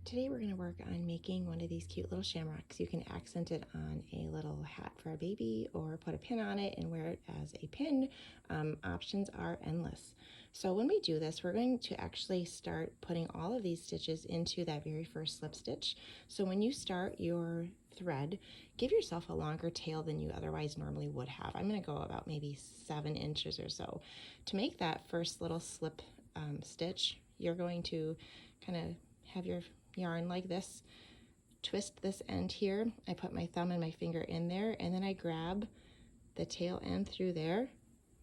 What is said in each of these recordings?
Today we're going to work on making one of these cute little shamrocks. You can accent it on a little hat for a baby or put a pin on it and wear it as a pin. Options are endless. So when we do this, we're going to actually start putting all of these stitches into that very first slip stitch. So when you start your thread, give yourself a longer tail than you otherwise normally would have. I'm going to go about maybe 7 inches or so. To make that first little slip stitch, you're going to kind of have your yarn like this, twist this end here. I put my thumb and my finger in there, and then I grab the tail end through there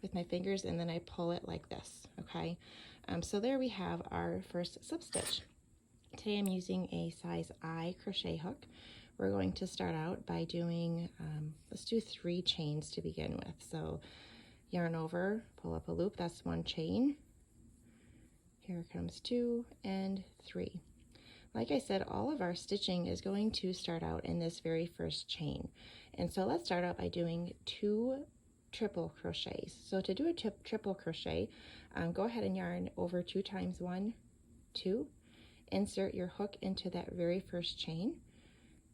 with my fingers, and then I pull it like this, okay? So there we have our first slip stitch. Today I'm using a size I crochet hook. We're going to start out by doing, let's do 3 chains to begin with. So yarn over, pull up a loop, that's 1 chain. Here comes 2 and 3. Like I said, all of our stitching is going to start out in this very first chain. And so let's start out by doing 2 triple crochets. So to do a triple crochet, go ahead and yarn over 2 times 1, 2, insert your hook into that very first chain,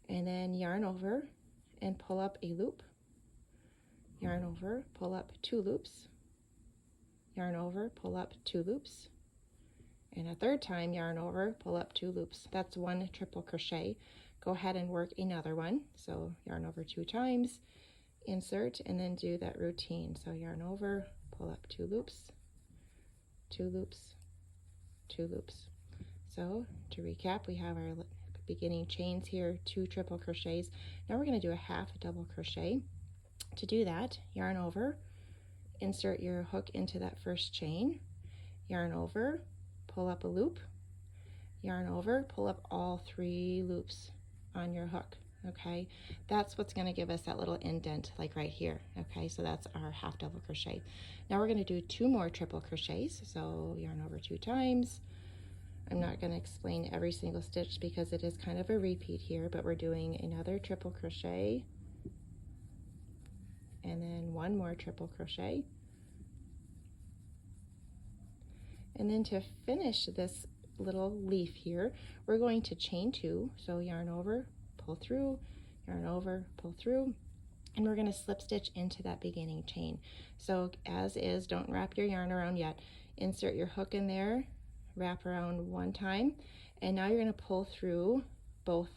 and then yarn over and pull up a loop, yarn over, pull up 2 loops, yarn over, pull up 2 loops, and a third time yarn over, pull up 2 loops. That's 1 triple crochet. Go ahead and work another one. So yarn over 2 times, insert, and then do that routine. So yarn over, pull up 2 loops, 2 loops, 2 loops. So to recap, we have our beginning chains here, 2 triple crochets. Now we're going to do a half double crochet. To do that, yarn over, insert your hook into that first chain, yarn over, pull up a loop, yarn over, pull up all 3 loops on your hook, okay? That's what's going to give us that little indent like right here, okay? So that's our half double crochet. Now we're going to do 2 more triple crochets. So yarn over 2 times. I'm not going to explain every single stitch because it is kind of a repeat here, but we're doing another triple crochet and then 1 more triple crochet. And then to finish this little leaf here, we're going to chain 2. So yarn over, pull through, yarn over, pull through, and we're going to slip stitch into that beginning chain. So as is, don't wrap your yarn around yet. Insert your hook in there, wrap around 1 time, and now you're going to pull through both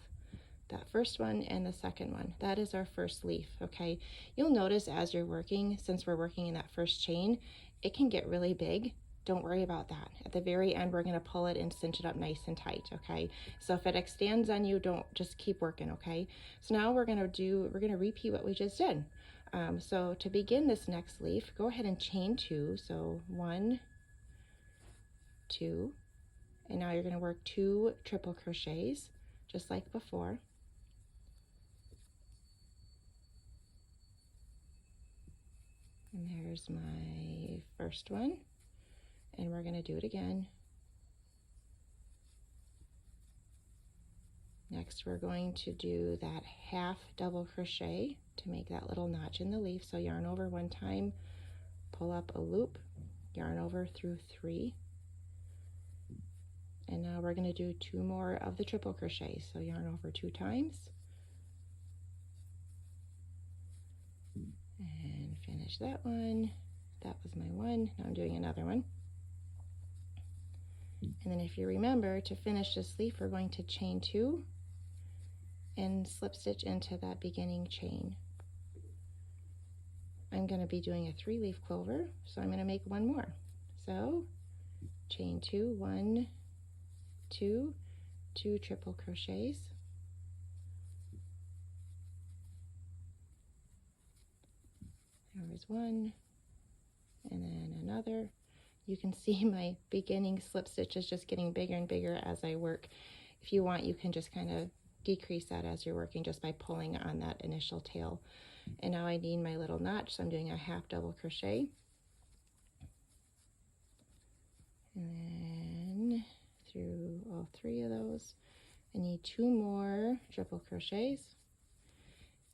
that first one and the second one. That is our first leaf, okay? You'll notice as you're working, since we're working in that first chain, it can get really big. Don't worry about that. At the very end, we're going to pull it and cinch it up nice and tight, okay? So if it extends on you, don't, just keep working, okay? So now we're going to repeat what we just did. So to begin this next leaf, go ahead and chain 2. So 1, 2, and now you're going to work 2 triple crochets, just like before. And there's my first one. And we're going to do it again. Next, we're going to do that half double crochet to make that little notch in the leaf. So yarn over 1 time, pull up a loop, yarn over through 3. And now we're going to do 2 more of the triple crochets. So yarn over 2 times. And finish that one. That was my one. Now I'm doing another one. And then if you remember, to finish this leaf, we're going to chain 2 and slip stitch into that beginning chain. I'm going to be doing a 3-leaf clover, so I'm going to make 1 more. So chain 2, 1, 2, 2 triple crochets. There was 1, and then another. You can see my beginning slip stitch is just getting bigger and bigger as I work. If you want, you can just kind of decrease that as you're working just by pulling on that initial tail. And now I need my little notch, so I'm doing a half double crochet. And then through all 3 of those, I need 2 more triple crochets.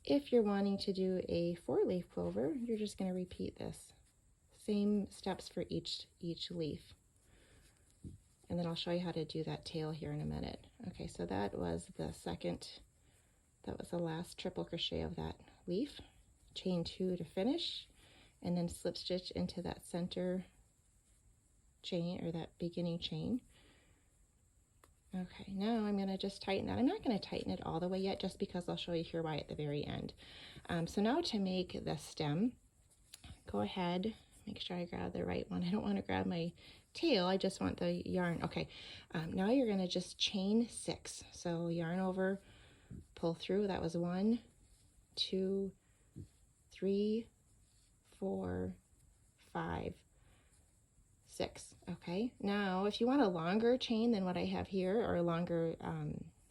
If you're wanting to do a 4-leaf clover, you're just going to repeat this. Same steps for each leaf. And then I'll show you how to do that tail here in a minute. Okay, so that was the last triple crochet of that leaf. Chain 2 to finish, and then slip stitch into that center chain, or that beginning chain. Okay, now I'm going to just tighten that. I'm not going to tighten it all the way yet, just because I'll show you here why at the very end. So now to make the stem, go ahead, make sure I grab the right one. I don't want to grab my tail, I just want the yarn. Okay, now you're going to just chain 6. So yarn over, pull through. That was 1, 2, 3, 4, 5, 6. Okay, now if you want a longer chain than what I have here, or a longer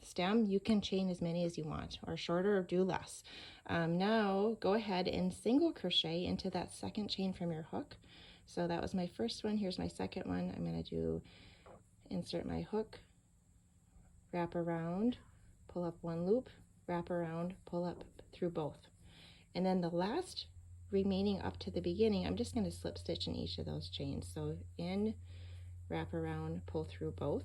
stem, you can chain as many as you want, or shorter, or do less. Now go ahead and single crochet into that second chain from your hook. So that was my first one. Here's my second one. I'm going to do insert my hook, wrap around, pull up 1 loop, wrap around, pull up through both. And then the last remaining up to the beginning, I'm just going to slip stitch in each of those chains. So in, wrap around, pull through both.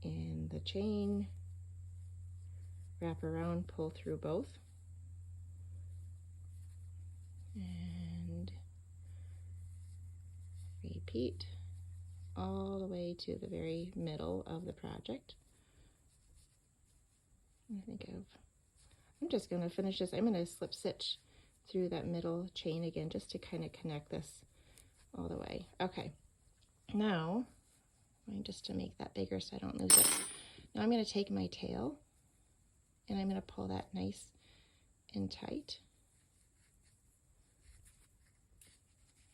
In the chain, wrap around, pull through both. And repeat all the way to the very middle of the project. I'm just going to finish this. I'm going to slip stitch through that middle chain again, just to kind of connect this all the way. Okay, now just to make that bigger so I don't lose it. Now I'm going to take my tail and I'm going to pull that nice and tight.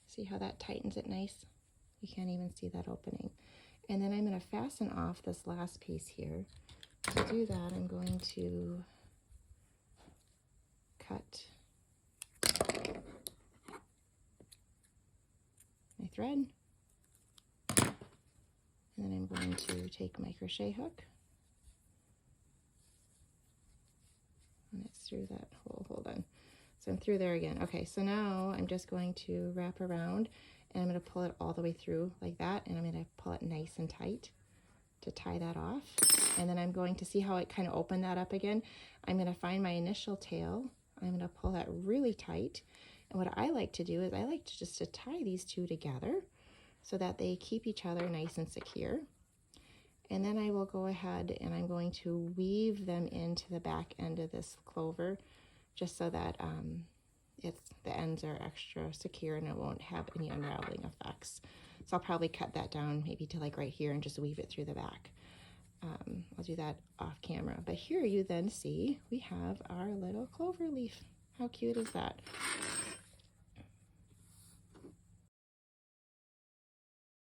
See how that tightens it nice? You can't even see that opening. And then I'm going to fasten off this last piece here. To do that, I'm going to cut my thread, and then I'm going to take my crochet hook, and it's through that hole. Hold on. So I'm through there again. Okay, so now I'm just going to wrap around, and I'm going to pull it all the way through like that, and I'm going to pull it nice and tight to tie that off. And then I'm going to see how it kind of opened that up again. I'm going to find my initial tail. I'm going to pull that really tight. And what I like to do is I like to just to tie these two together so that they keep each other nice and secure. And then I will go ahead and I'm going to weave them into the back end of this clover, just so that the ends are extra secure and it won't have any unraveling effects. So I'll probably cut that down maybe to like right here and just weave it through the back. I'll do that off camera. But here you then see we have our little clover leaf. How cute is that?